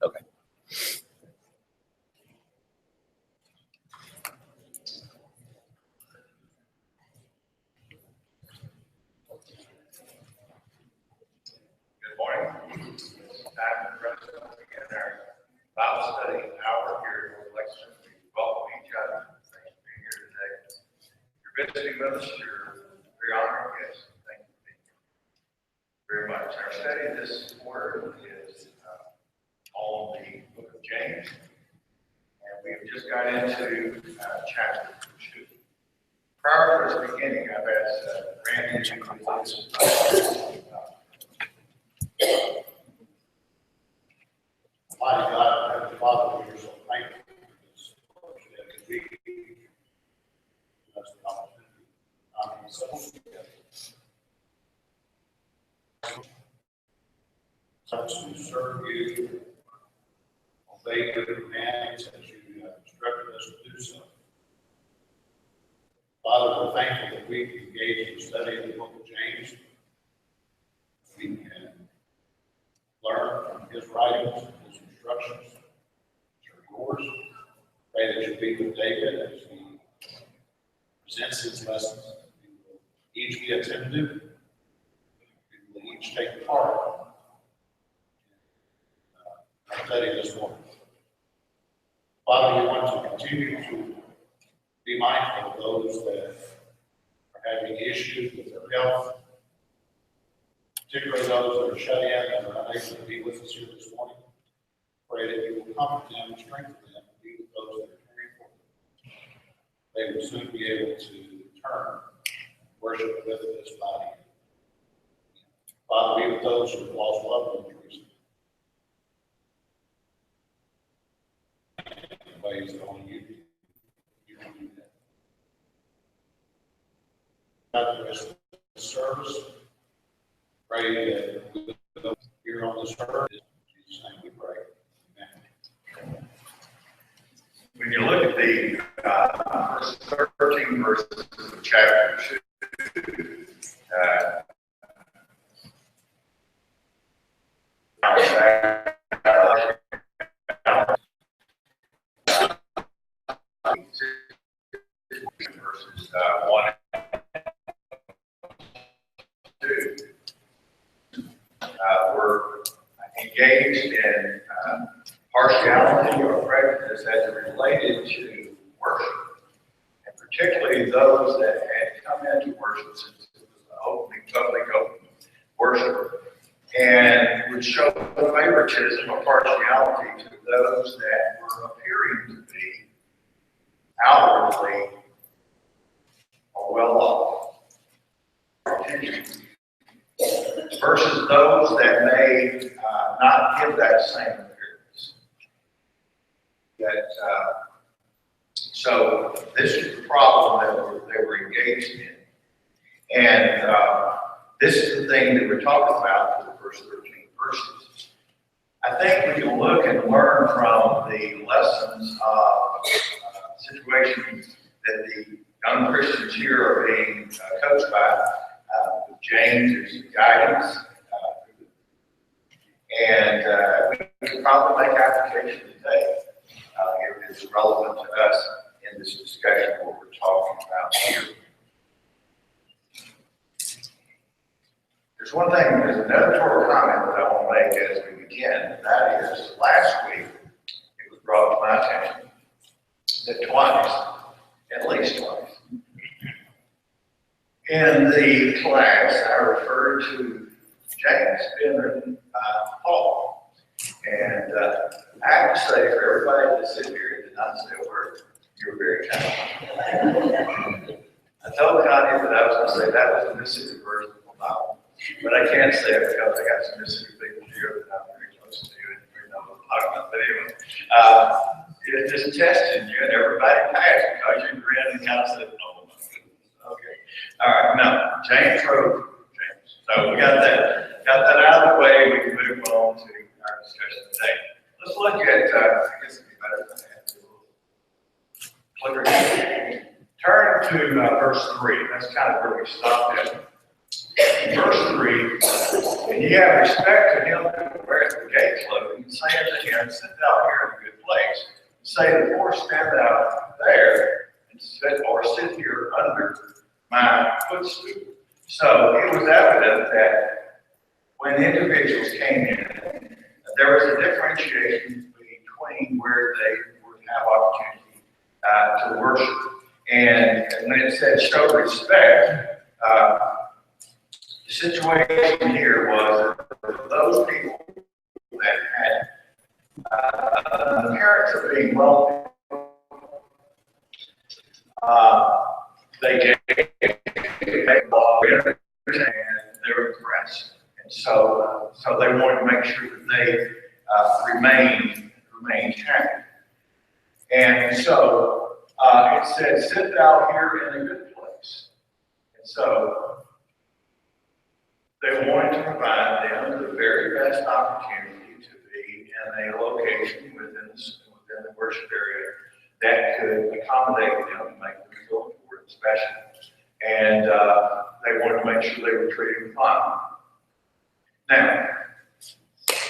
Okay. Good morning. It's time for us to begin our Bible study hour here at Lexington. We welcome each other. Thanks for being here today. If you're visiting with us, you're very honored guest. Thank you very much. Our study this quarter is on the book of James, and we've just got into chapter 2. Prior to this beginning, I've asked Randy to close. Mighty God, Heavenly Father, we are so thankful for this opportunity to be that's the opportunity. So such to serve you, obey your commands as you have instructed us to do so. Father, we're thankful that we can engage in the study of the book of James. We can learn from his writings, his instructions, which are yours. Pray that you'll be with David as he presents his lessons. We will each be attentive. We will each take part in our study this morning. Father, we want to continue to be mindful of those that are having issues with their health, particularly those that are shut in and are unable to be with us here this morning. Pray that you will comfort them, strengthen them, and be with those that are caring for them. They will soon be able to return and worship with this body. Father, be with those who have lost loved ones recently. In ways that only you can do that. After this service, pray that we will here on this earth. In Jesus' name we pray. Amen. When you look at the verse 13 verses of chapter 2, verses 1 and 2, we're engaged in partiality or prejudice as it related to worship, and particularly those that had come into worship since it was an opening, public open worship, and would show favoritism or partiality to those that were appearing to be outwardly or well off, versus those that may not give that same appearance. So this is the problem that they were engaged in. And this is the thing that we're talking about for the first 13 verses. I think we can look and learn from the lessons of situations that the young Christians here are being coached by, with James' guidance. And we can probably make application today if it's relevant to us in this discussion what we're talking about here. There's one thing, there's an editorial comment that I want to make as we begin, and that is last week it was brought to my attention that twice, at least twice, in the class I referred to James being written by Paul. And I have to say, for everybody that sit here and did not say a word, you were very talented. I told Connie that I was going to say that was the Mississippi version of the Bible, but I can't say it because I got some Mississippi people here that I'm very close to and we know what I'm talking about. But anyway, it's just testing you, and everybody passed because you grinned and kind of said, "Oh my goodness." Okay, all right. No, James wrote James, so we got that out of the way. We can move on to our discussion today. Let's look at. I guess it'd be better than that. Turn to verse 3. That's kind of where we stopped at. In verse 3, and ye have respect to him who weareth the gate clothing, saying to him, sit out here in a good place, say the poor stand out there and sit here under my footstool. So it was evident that when individuals came in, there was a differentiation between where they would have opportunity to worship. And when it said show respect, the situation here was for those people that had the parents of being wealthy, they gave law and they were impressed. And so they wanted to make sure that they remained happy. And so it said, sit thou here in a good place. And so they wanted to provide them the very best opportunity to be in a location within the worship area that could accommodate them and make them feel important, special. And they wanted to make sure they were treated fine. Now,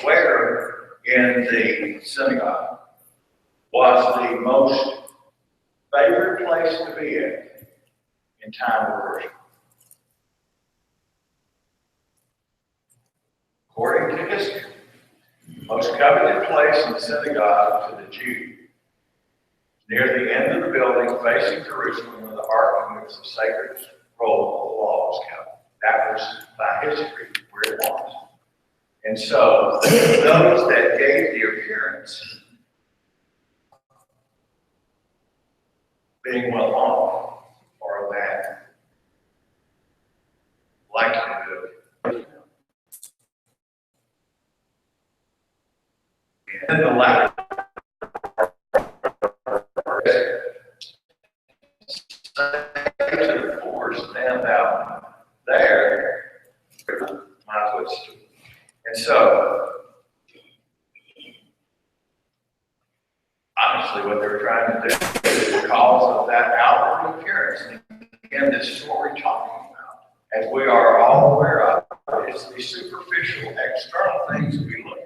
where in the synagogue was the most favorite place to be in time of worship? According to history, most coveted place in the synagogue to the Jew, near the end of the building facing Jerusalem where the ark and which the sacred roll of the law was kept. That was by history where it was. And so those that gave the appearance being well off or that likelihood. And the latter to the poor stand out there, my footstool. And so, obviously, what they were trying to do is because of that outward appearance. And again, this is what we're talking about. As we are all aware of, it's the superficial, external things we look at.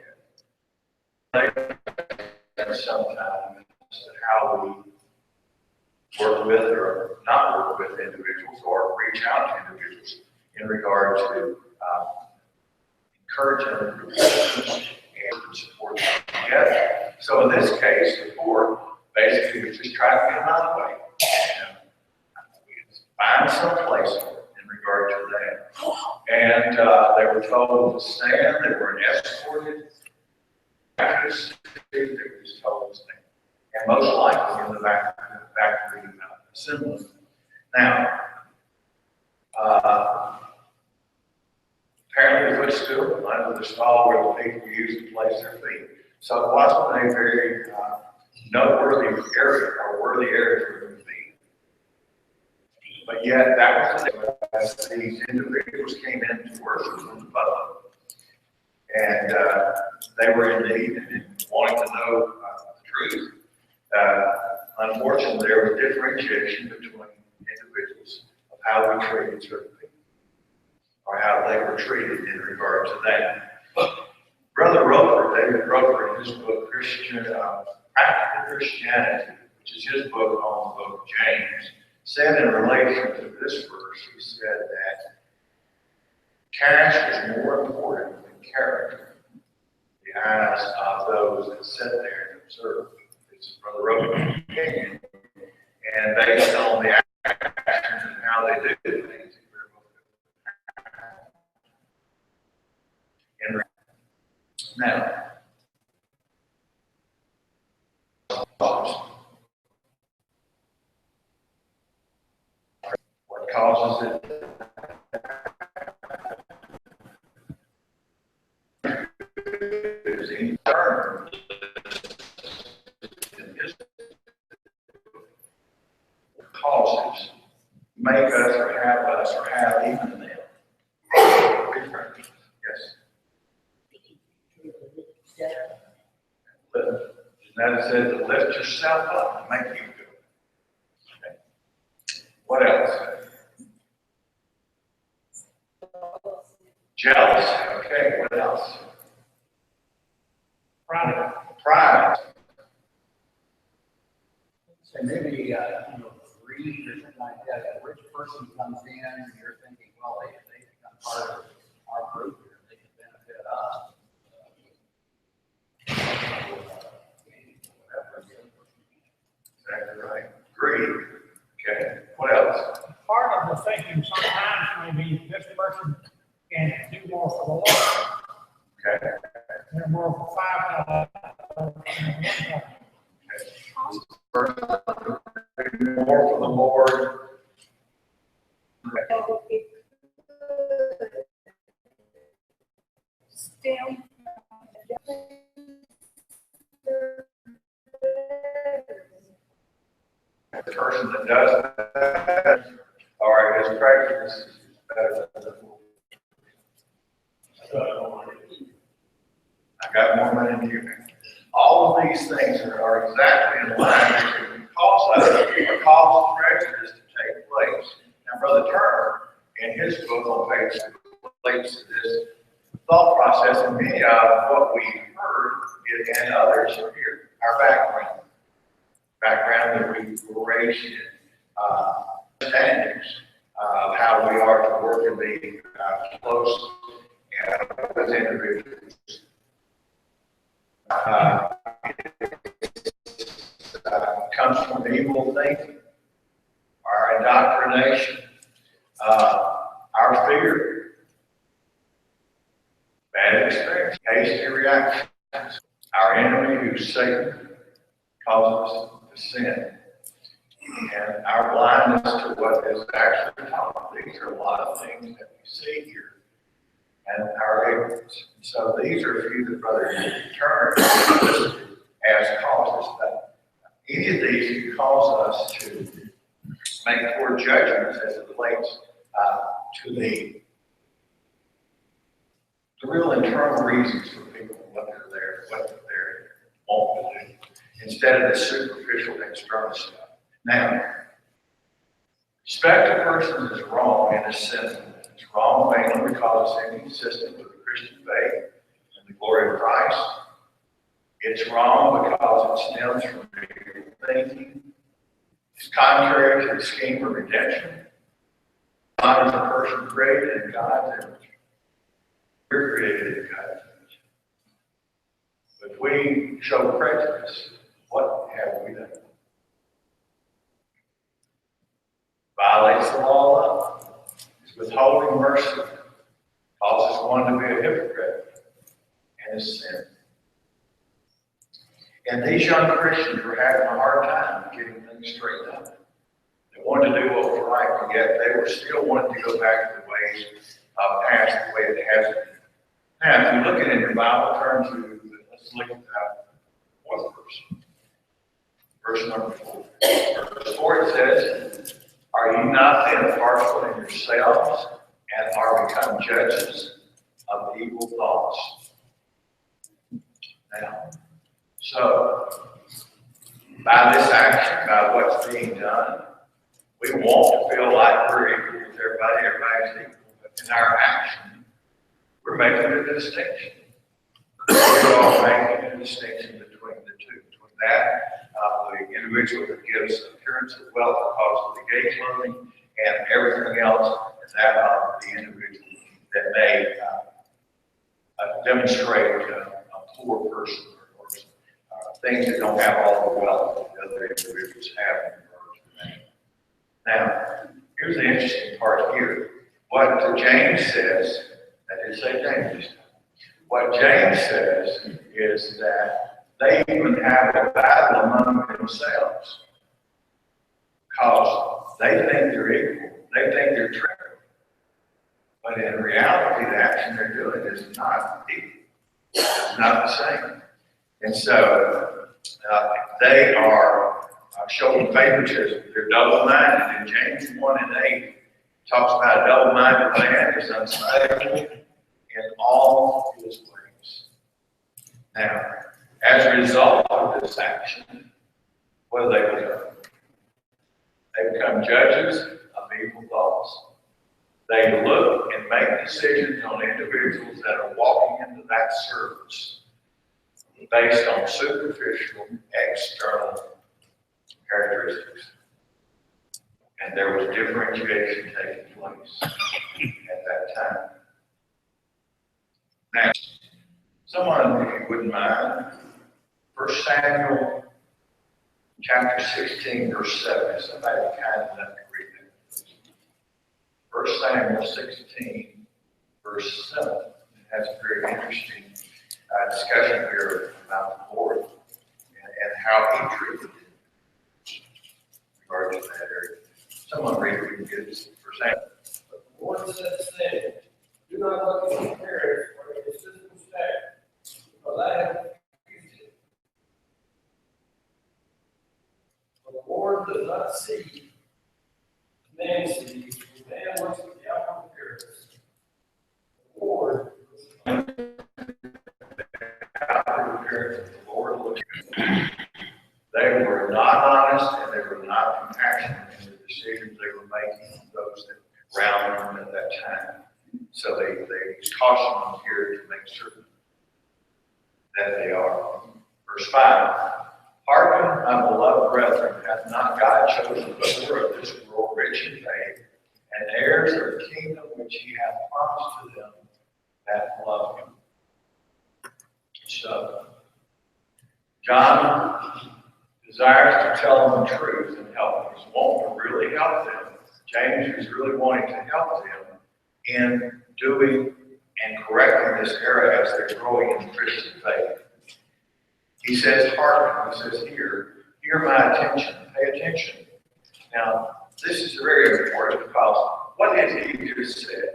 And sometimes how we work with or not work with individuals or reach out to individuals in regard to encourage them and support them together. So in this case, the poor basically was just trying to get them out of the way. Find some place in regard to that. And they were told to stand, they were escorted. After the city, they were just told to stand. And most likely in the back of the assembly. Now, apparently the footstool under the stall where the people used to place their feet. So it wasn't a very noteworthy area or worthy area for them to be. But yet that was the day as these individuals came in to worship from the public. And they were in need and wanting to know the truth. Unfortunately, there was differentiation between individuals of how we treated certain people, or how they were treated in regard to that. Brother Roper, David Roper, in his book, Practical Christianity, which is his book on the book of James, said in relation to this verse, he said that cash is more important than character in the eyes of those that sit there and observe. It's Brother Roper's opinion, and based on the actions and how they do things. Now, what causes it? Is any term causes make us or have even them. Yes. Lift. And that says to lift yourself up and make you good. Okay. What else? Jealous. Okay, what else? Pride. So maybe, greed or something like that, a rich person comes in and you're thinking, well, they become part of our group here, they can benefit us. Exactly right. Greed. Okay. What else? Part of the thinking sometimes maybe this person can do more for the Lord. Okay. They're more for More for the Lord. The person that does that, or his practice is better than the fool. I got more money than you. All of these things are exactly in line or cause prejudice to take place. Now, Brother Turner, in his book on page 6, relates to this thought process, and many of what we heard and others are here. Our background that we were raised in, standards of how we are to work and be close with individuals. Comes from evil thinking, our indoctrination, our fear, bad experience, hasty reactions. Our enemy, who's Satan, causes us to sin. And our blindness to what is actually taught. These are a lot of things that we see here. And our ignorance. So these are a few that Brother Turner listed as causes. That any of these can cause us to make poor judgments as it relates to the real internal reasons for people, what they're there, what they're wanting to do, instead of the superficial external stuff. Now, respect a person is wrong in a sense. It's wrong mainly because it's inconsistent with the Christian faith and the glory of Christ. It's wrong because it stems from negative thinking. It's contrary to the scheme of redemption. God is a person created in God's image. We're created in God's image. But if we show prejudice, what have we done? Violates the law of love. It's withholding mercy. Causes one to be a hypocrite and a sin. And these young Christians were having a hard time getting things straightened out. They wanted to do what was right, but yet they were still wanting to go back to the ways of past, the way it has been. Now, if you look at it in your Bible, turn to, let's look at that fourth verse. Verse number 4. Verse 4, it says, are you not then partial in yourselves and are become judges of evil thoughts? Now, so, by this action, by what's being done, we want to feel like we're equal with everybody, everybody's equal. But in our action, we're making a distinction. We're all making a distinction between the two. Between that, the individual that gives appearance of wealth because of the gay clothing and everything else, and that of the individual that may demonstrate a poor person or things that don't have all the wealth that other individuals have in regards to that. Now, here's the interesting part here. What James says, that is say James. What James says is that they even have a battle among themselves because they think they're equal. They think they're true. But in reality, the action they're doing is not equal. It's not the same. And so they are showing favoritism. They're double-minded. And James 1:8 talks about a double-minded man is unstable in all his ways. Now, as a result of this action, what do they become? They become judges of evil thoughts. They look and make decisions on individuals that are walking into that service based on superficial external characteristics. And there was differentiation taking place at that time. Now, someone, if you wouldn't mind, 1 Samuel chapter 16, verse 7. Is somebody kind enough to read that? 1 Samuel 16, verse 7. It has a very interesting discussion here about the Lord and how he treated it regarding that area. Someone read it, we can get this 1 Samuel. But the Lord said, do not look at your parents or your physical stature, because I have refused it. For the Lord does not see man sees, when man looks at the outward appearance. The Lord Outward appearance of the Lord looked at. They were not honest and they were not compassionate in the decisions they were making on those that were around them at that time. So they use caution here to make certain that they are. Verse 5. Hearken, my beloved brethren, hath not God chosen the poor of this world rich in faith, and heirs of the kingdom which he hath promised to them that love him? So, John desires to tell them the truth and help them. He's wanting to really help them. James is really wanting to help them in doing and correcting this area as they're growing in Christian faith. He says, hearken. He says, hear my attention. Pay attention. Now, this is very important because what has he just said?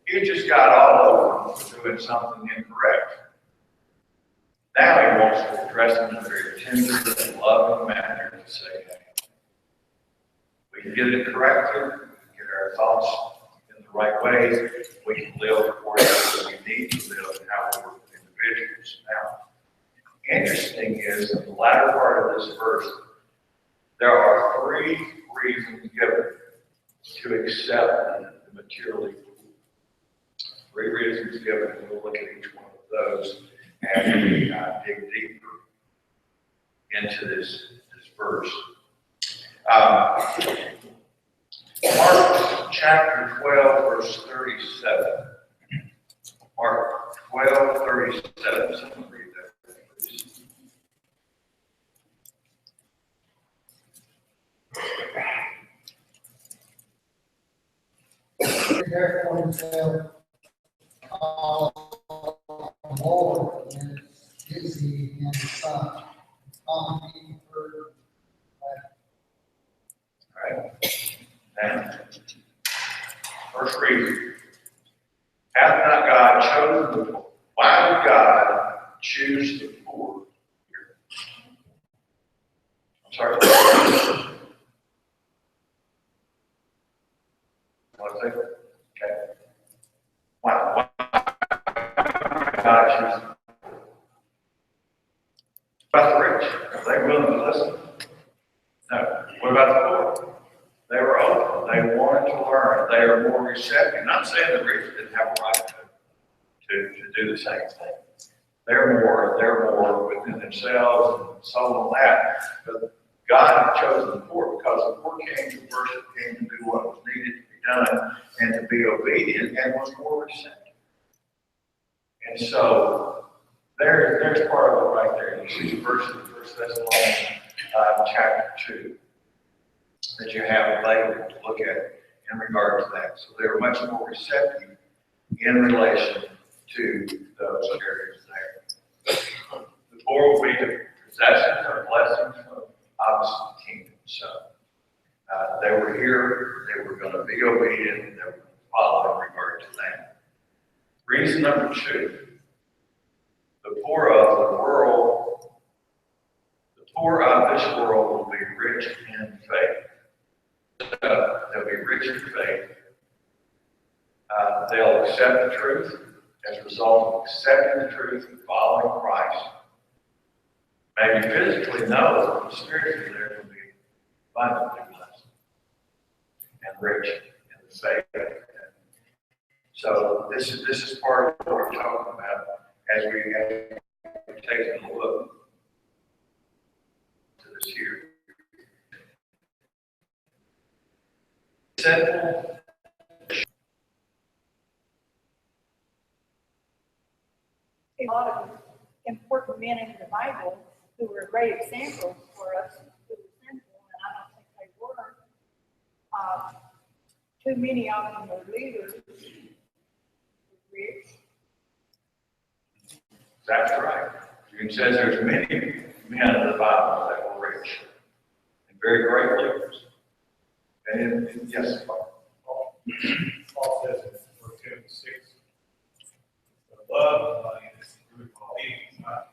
He just got all over them for doing something incorrect. Now he wants to address them in a very tender and loving manner to say, hey, we can get it corrected, we can get our thoughts in the right way, we can live according to what we need to live and how we're individuals. Now, interesting is in the latter part of this verse, there are 3 reasons given to accept the materially poor. 3 reasons given, and we'll look at each one of those as we dig deeper into this verse. Mark chapter 12, verse 37. Mark 12, 37. Someone read that, please. Therefore himself, Lord, and his seed and his son, being heard. All right. Now, first reason. Hath not God chosen the poor? Why would God choose the poor here? I'm sorry. What is it? Okay. Why God choose them? What about the rich? Are they willing to listen? No. What about the poor? They were open. They wanted to learn. They are more receptive. Not saying the rich didn't have a right to do the same thing. They're more within themselves and sold on that. But God had chosen the poor because the poor came to worship, came to do what was needed to be done, and to be obedient, and was more receptive. And so there's part of it right there. You see the verse in 1 Thessalonians chapter 2 that you have later to look at in regard to that. So they're much more receptive in relation to those areas there. The poor will be the possessions or blessings of obviously the kingdom. So they were here, they were going to be obedient, and they were going to follow in regard to that. Reason number 2, the poor of the world, the poor of this world will be rich in faith. They'll be rich in faith. They'll accept the truth as a result of accepting the truth and following Christ. Maybe physically no, but spiritually they're going to be abundantly blessed and rich in the faith. So this is part of what we're talking about as we taking a look to this here. Simple. A lot of important men in the Bible who were a great example for us who were sinful, and I don't think they were. Too many of them were leaders, rich. That's right. It says there's many men in the Bible that were rich and very great leaders. And yes, Paul says in 1 Timothy 6, the love of money is the root of all evil, not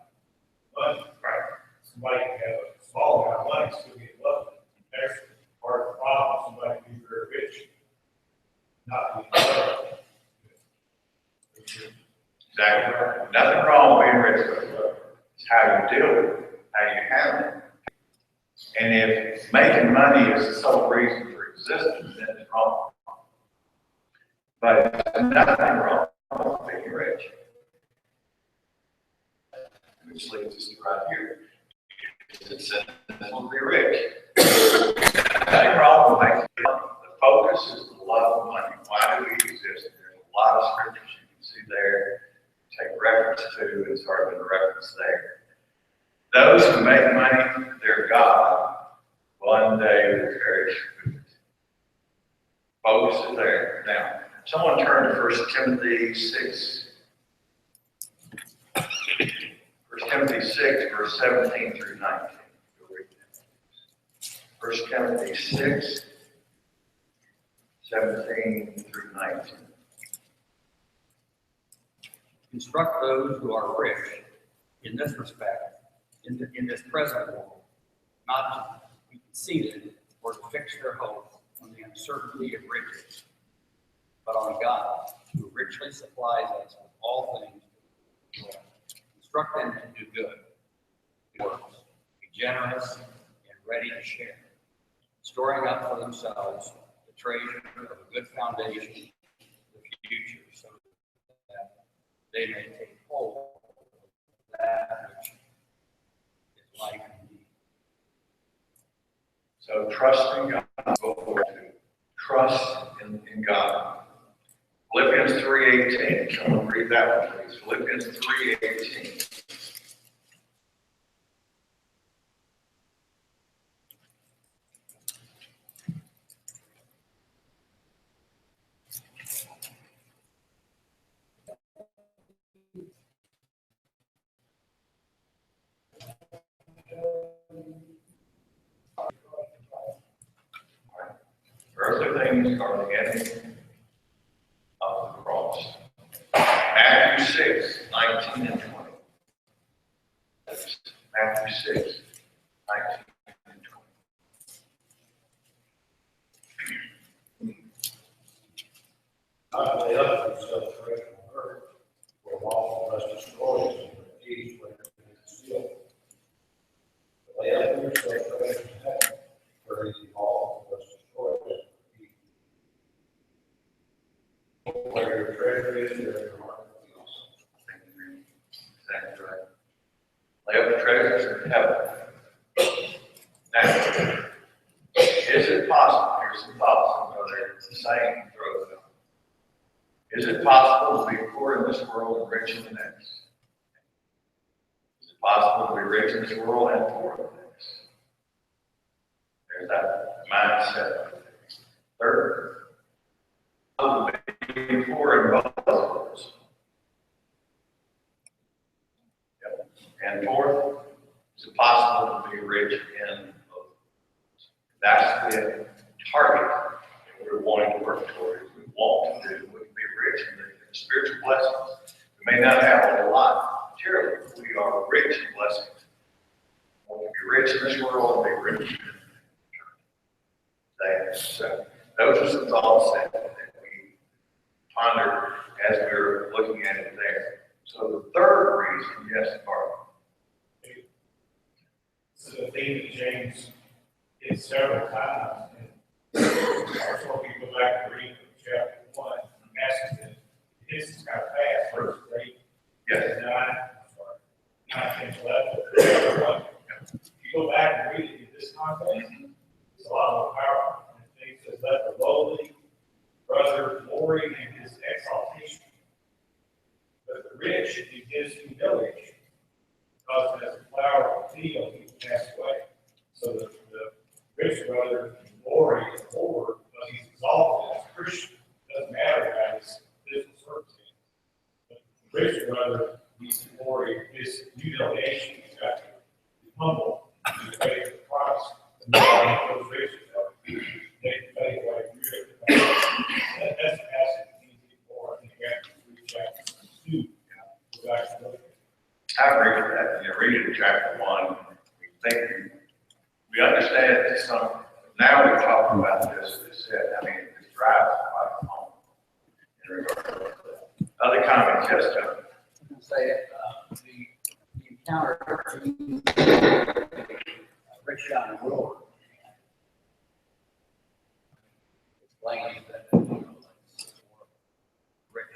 money. right. Somebody can have a small amount of money and still get love. That's part of the problem. Somebody can be very rich, not be loved. Exactly right. Nothing wrong with being rich, but it's how you deal with it, how you handle it. And if making money is the sole reason for existence, then it's wrong. But there's nothing wrong with being rich. Which leads us to right here. It says to be rich. Nothing wrong with making money. The focus is the love of money. Why do we exist? There's a lot of scriptures you can see there. Take reference to, it's already been referenced there. Those who make money their God, one day will perish with it. Focus is there. Now, someone turn to 1 Timothy 6. 1 Timothy 6, verse 17 through 19. 1 Timothy 6, 17 through 19. Instruct those who are rich in this respect, in this present world, not to be conceited or to fix their hope on the uncertainty of riches, but on God, who richly supplies us with all things to enjoy. Instruct them to do good works, be generous and ready to share, storing up for themselves the treasure of a good foundation for the future, so that they may take hold of that which is life indeed. So trusting God, before to trust in God. Philippians 3:18. Someone read that one, please. Philippians 3:18. Earthly things are the enemy of the cross. Matthew 6, 19 and 20. Matthew 6, 19 and 20. Not lay up yourself treasure on earth, where moth and rust destroys, and where thieves break in and steal. But lay up yourself treasure in heaven, where neither moth and rust destroys, and where your treasure is, there your heart will be also. Exactly right. Lay up the treasures in heaven. Now, is it possible? Here's some thoughts. It's the same throw them. Is it possible to be poor in this world and rich in the next? Is it possible to be rich in this world and poor in the next? There's that mindset. Third, being poor in both worlds. Yep. And fourth, is it possible to be rich in both? That's the target that we're wanting to work towards. We want to do. We can be rich in the spiritual blessings. We may not have a lot materially, but we are rich in blessings. We want to be rich in this world and be rich in eternity. So those are some thoughts that we ponder as we're looking at it there. So the third reason, yes, Barbara. This is a theme that James did several times. Also, if you go back and read chapter 1, passages, this is kind of fast, verse 8, Yes. 9, I'm sorry. 19 left. If you go back and read it in this context, it's a lot more powerful. And it says, let the lowly brother glory in his exaltation, but the rich in his humiliation, because as a flower of the field, he will pass away. So the rich brother can glory in the Lord because he's exalted as a Christian. It doesn't matter about his physical circumstances. But the rich brother needs to glory in his humiliation. He's got to be humble and wait for Christ. And those rich they fade away really fast. That's the passage we need for. I think we have to reach out to go back and look at it. I agree with that. You read it in chapter 1, we understand it to some, now we're talking about this, it said, I mean, it drives right home in regard to that. Other comments, yes, John? I can say, the encounter rich young ruler explains that, rich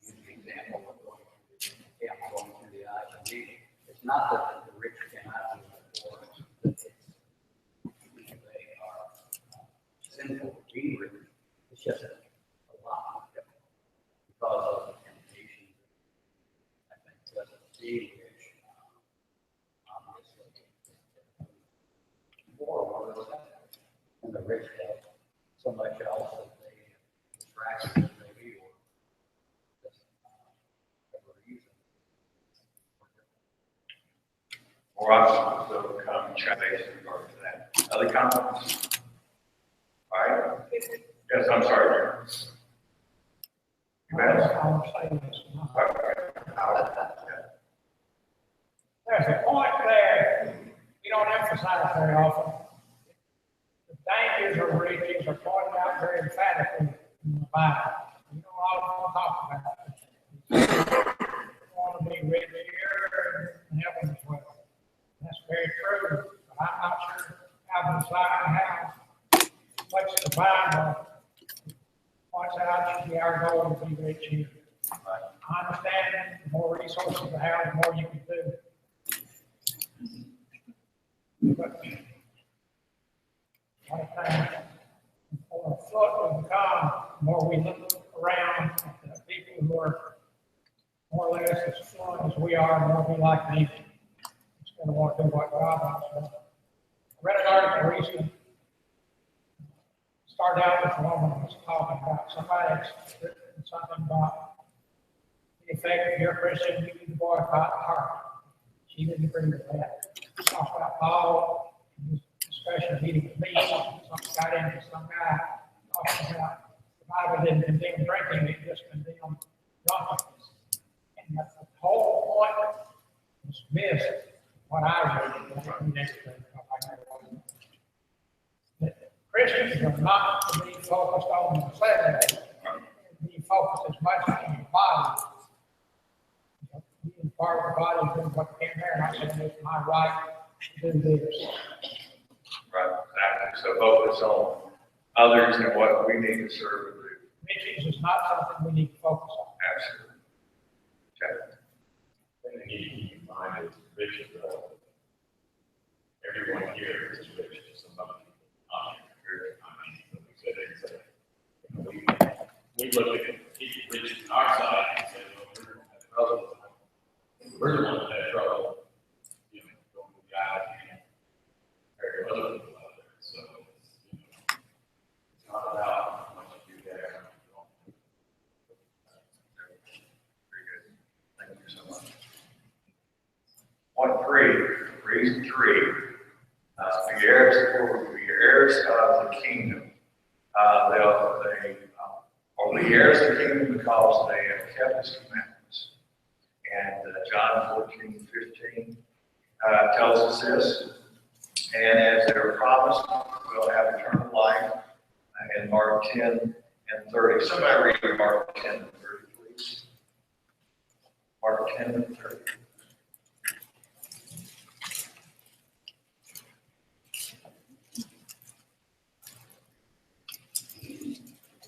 use the example of going through the eyes of Jesus. It's not that the rich cannot be poor, it's they are sinful to be rich. It's just a lot more difficult because of the temptation. I think that being rich, obviously, more or less, and the rich have so much else that they distract them, maybe, or just whatever reason. Or obstacles that will come and challenge in regard to that. Other comments? All right. Yes, I'm sorry, Jerry. Go ahead. I'll say this. Okay. There's a point there we don't emphasize very often. The dangers of riches are pointed out very emphatically in the Bible. You know, all talk about it. You want to be rich here and heaven as well. That's very true, but I'm not sure how how much the Bible points out should be our goal to be rich here. I understand the more resources you have, the more you can do. But one thing, on a foot will become, the more we look around at the people who are more or less as fluent as we are, the more we like them. It's going to want to do what God wants to do. I read an article recently. Started out with a woman who was talking about somebody that's written something about the effect if you're a Christian, you need to boycott the heart. She didn't agree with that. Talked about Paul in his discussion meeting with me. Some got into some guy talking about the Bible didn't condemn drinking, it just condemned drunkenness. And the whole point was missed. What I read, that Christians are not to be focused on themselves, be focused as much on the body. Being part of the body, doing what can there, and I said, it's my right to do this. Right, exactly. So focus on others and what we need to serve and do. Riches is not something we need to focus on. Absolutely. Okay. And you keep in mind is rich is everyone here is rich to some other people. We look at people rich on our side and say, well, we're the ones that have trouble, you know, going to the aisle and very other people out there. So it's not about how much you do there. Very good. Thank you so much. Point 3, reason 3, the heirs of the kingdom. They are the heirs of the kingdom because they have kept his commandments. And John 14:15 tells us this. And as they were promised, we'll have eternal life. In Mark 10:30. Somebody read Mark 10:30, please. Mark 10:30.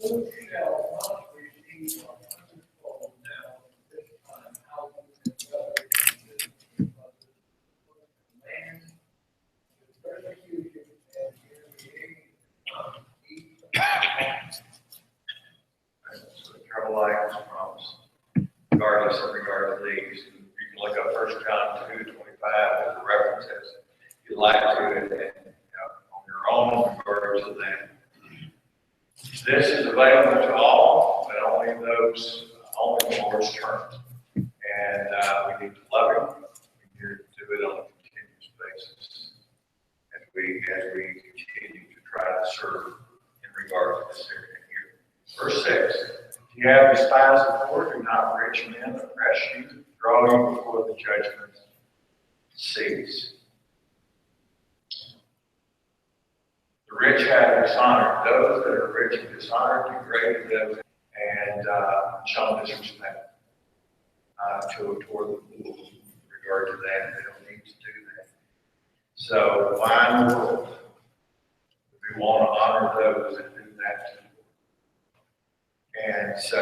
Who shall not receive a hundredfold now this time look up 1 John 2:25 as a reference as you'd like to, and on your own regards to that. This is available to all, but only the Lord's terms. And we need to love Him. We need to do it on a continuous basis as we continue to try to serve in regard to this area here. Verse 6. If you have despised the poor, do not rich men oppress you, draw you before the judgment seats. The rich have dishonored those that are rich and dishonored, degraded them, and shown disrespect toward the poor. In regard to that, they don't need to do that. So why in the world do we want to honor those that do that to the poor? And so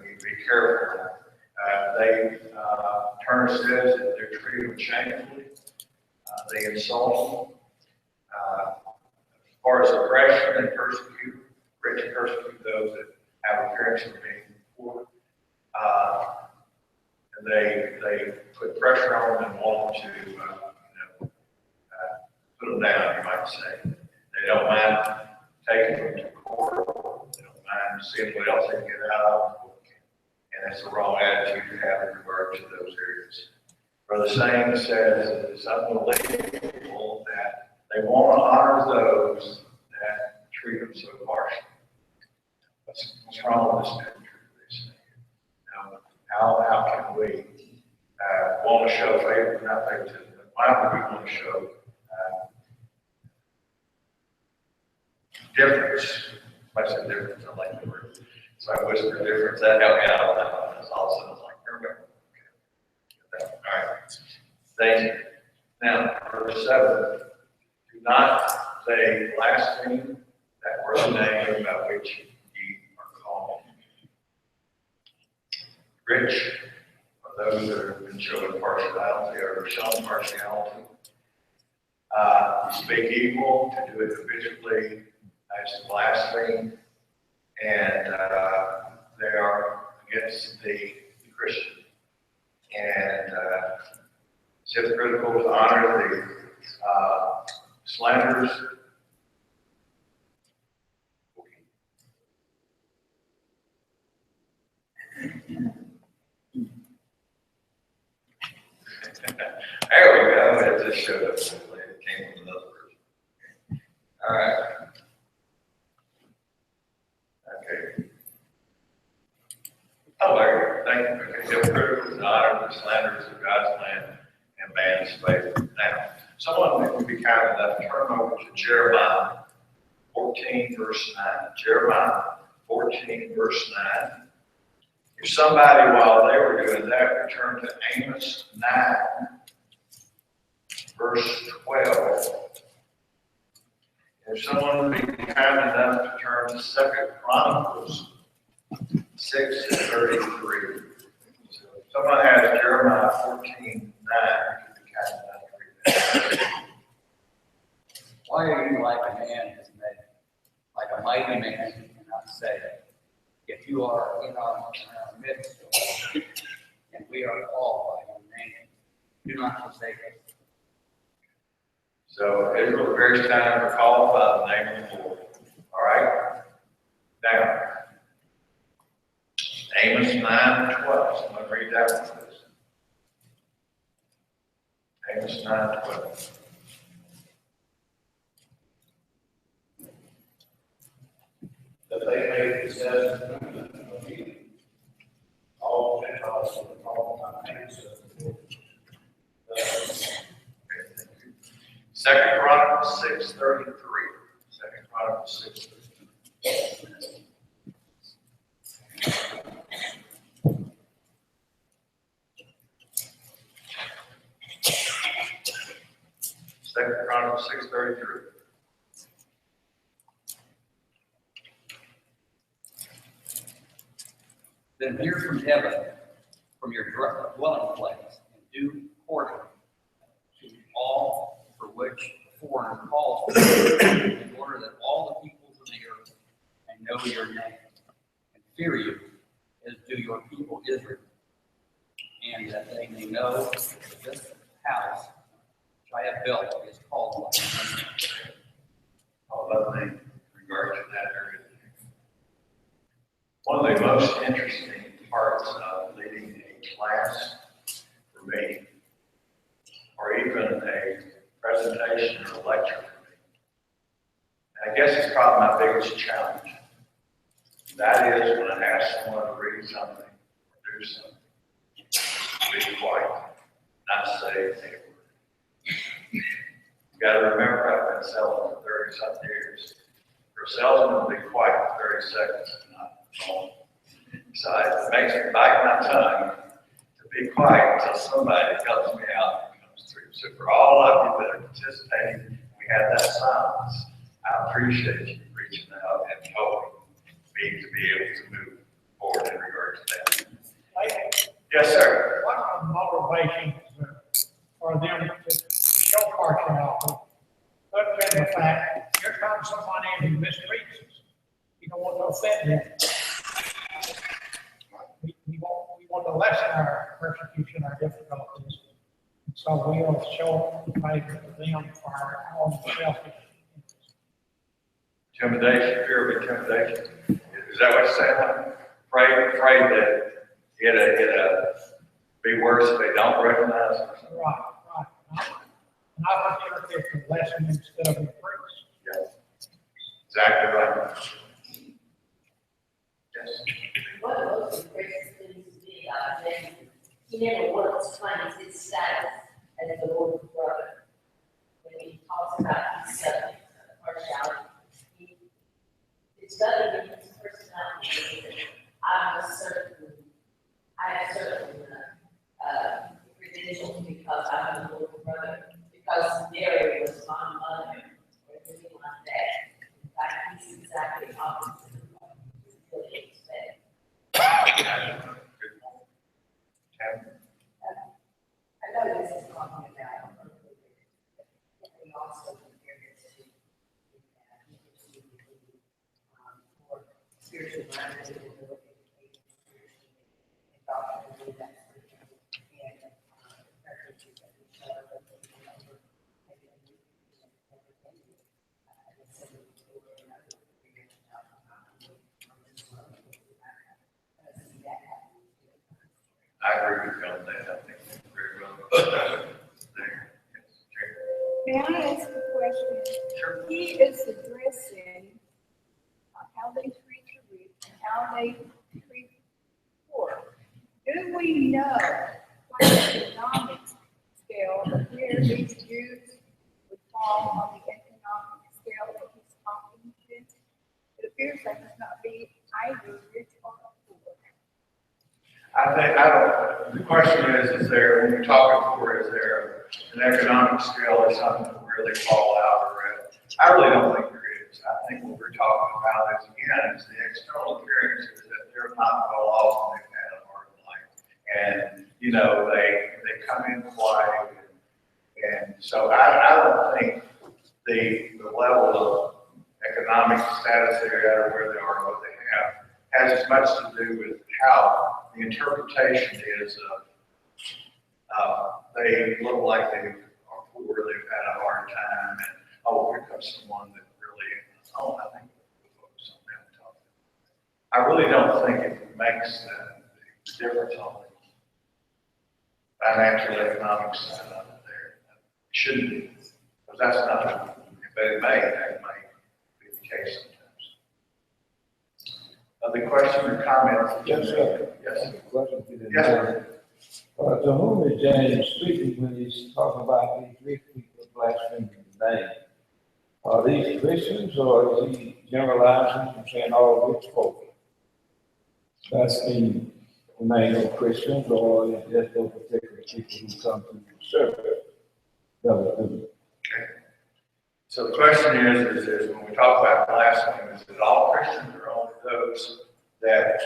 we need to be careful. Turner says that they're treated shamefully. They insult them. As far as oppression and persecute, rich and persecute those that have appearance of being poor. And they put pressure on them and want to, put them down, you might say. They don't mind taking them to court. They don't mind seeing what else they can get out of them. And that's the wrong attitude to have in regard to those areas. Brother Sane says it's unbelievable that they want to honor those that treat them so harshly. What's wrong with this picture? How can we want to show favor, not favoritism? Why would we want to show difference? What's the difference? I like the word. So I whisper difference. That helped me out on that one. It's all of a sudden like, here we go. All right. Thank you. Now, verse 7. Do not say blaspheme that worthy name by which ye are called. Rich are those that have been showing partiality or shown partiality. Speak evil, to do it habitually, as to blaspheme, and they are against the Christian. And it's hypocritical to honor the slanderers. There we go. It just showed up. It came from another person. All right. Okay. Oh, there. Thank you. Okay. Hypocritical to honor the slanderers of God's land and man's faith. Now, someone would be kind enough to turn over to Jeremiah 14, verse 9. Jeremiah 14, verse 9. If somebody, while they were doing that, returned to Amos 9, verse 12. If someone would be kind enough to turn to 2 Chronicles 6:33. So if someone has Jeremiah 14:9, you can be kind enough to read that. Why are you like a man who's made, like a mighty man, and not say, if you are in our midst, and we are called by your name, do not forsake us. So Israel at various times are called by the name of the Lord. All right? Now, Amos 9:12. Someone read that one, please. Amos 9:12. That they may possess the remnant of Eden. All Gentiles will be called by name, says the Lord. 2 Chronicles 6:33. 2 Chronicles 6:33. 2 Chronicles 6:33. Then hear from heaven, from your dwelling place, and do according to all for which the foreigner calls for you, in order that all the peoples of the earth may know your name, and fear you, as do your people Israel, Andy that they may know that this house, which I have built, is called by my name. Although they regard to that area. One of the most interesting parts of leading a class for me, or even a presentation or a lecture for me, and I guess it's probably my biggest challenge. That is when I ask someone to read something or do something, be quiet, not say a word. You gotta remember, I've been selling for 30-something years. For a salesman to be quiet for 30 seconds is not long. So it makes me bite my tongue to be quiet until somebody helps me out and comes through. So for all of you that are participating, we have that silence. I appreciate you reaching out and helping me to be able to move forward in regard to that. Yes, sir. One of the motivations for them to show partiality, other than the fact, here comes someone in who mistreats us. You don't want to offend them. We want to lessen our persecution, our difficulties. So we'll show favor to them for our own selfish interests. Intimidation, fear of intimidation. Is that what you're saying? Afraid that it'll be worse if they don't recognize us? Right. An opportunity to lessen instead of increase. Yes. Exactly right. Yes. One of the most impressive things to me about James, he never once claims his status as the Lord's brother. When he talks about his subject, partiality, it's better than his personality. I have certain credentials because I'm the Lord's brother, because Mary was my mother, or anything like that. In fact, he's exactly opposite of what you really expect. I know this is talking about, we also compare this to, more spiritual minded and ability to take spiritually and doctrinally that spiritual and preferences that we show that we know I agree with you on that. I think that's very well. There. Yes. May I ask a question? Sure. He is addressing how they treat the rich and how they treat the poor. Do we know what the economic scale of where these Jews would fall on the economic scale that he's talking to? It appears they must not be either rich or poor. The question is there, when you're talking for, is there an economic scale or something that really fall out or I really don't think there is. I think what we're talking about is, again, is the external appearances that they're not well off and they've had a hard life. And, you know, they come in quiet and so I don't think the level of economic status they're at or where they are, what they have, has as much to do with how the interpretation is of they look like they are poor, they've had a hard time, and oh, here comes someone that really, I think we'll focus on that topic. I really don't think it makes the difference on the financial economic side of it there. It shouldn't be, because that's not, but it may be the case sometimes. Other question or comment? Yes, sir. Yes. Question to the Yes, sir. To whom is James speaking when he's talking about these rich people blaspheming the name? Are these Christians or is he generalizing and saying all rich folk? That's the name of Christians or is just those particular people who come to serve? So the question is when we talk about blasphemy, is it all Christians or only those that?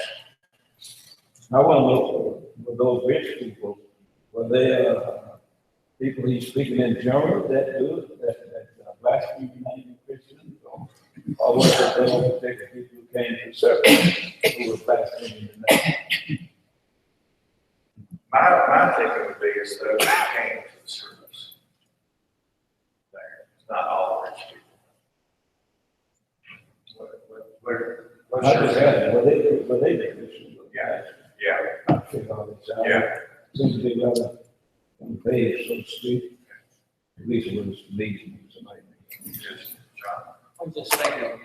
I want to know with those rich people, were they people he's speaking in general that do it, that blaspheme the name of Christians, or was it those particular people who came to serve who were blaspheming the name? My thinking would be is those that came to the service. There, it's not all rich people. What's I your just sense? had, were they the Christians? Yeah, yeah, I think all this out. yeah. Seems to be on the page, so to speak. At least it was leading somebody. Yes, John. I was just thinking,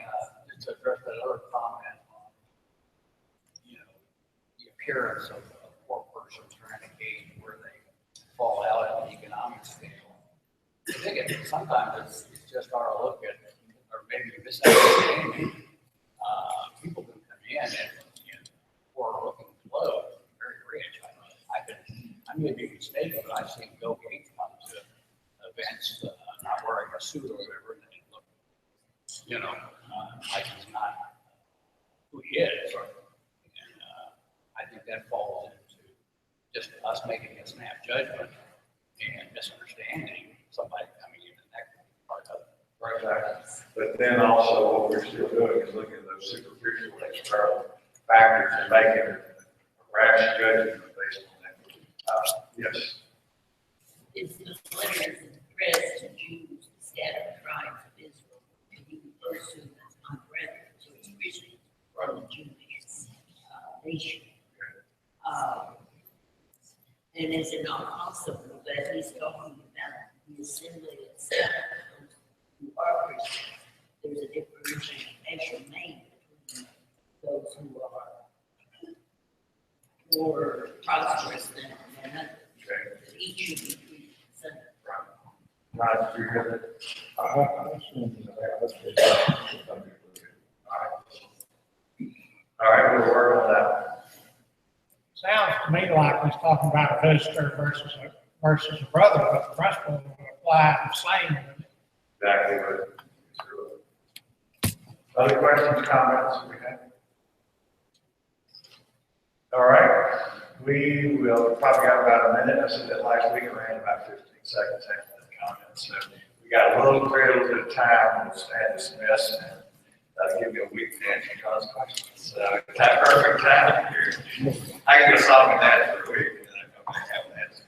just to address that other comment on, the appearance of a poor person trying to gauge where they fall out on the economic scale. I think sometimes it's just our look at, or maybe misunderstanding. People can come in and poor looking clothes, very rich. I may be mistaken, but I've seen Bill Gates come to events, not wearing a suit or whatever, and they look, like he's not who he is. And I think that falls into just us making a snap judgment and misunderstanding somebody coming in the next part of it. Right. But then also what we're still doing is looking at those superficial external factors and making a rash judgment based on that. Yes. It's the letters addressed to Jews, the scattered tribes of Israel, and he refers to them as my brethren, so it's Christian from the Jewish nation. And is it not possible that he's talking about the assembly itself, those who are Christian? There's a differentiation made between those who are more prosperous than others. Okay. Each should be treated the same. Right. Do you hear that? All right, we'll work on that. Sounds to me like he's talking about a visitor versus a brother, but the principle would apply the same. Exactly what it's really. Other questions, comments we have? All right, we will probably got about a minute. I said that last week, around about 15 seconds after the comments. So we got a little bit of time. We'll stand dismissed and that'll give you a week to answer John's questions. So it's that perfect time here. I can go solve that for a week and then I come back and have an answer.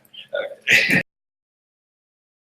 Okay.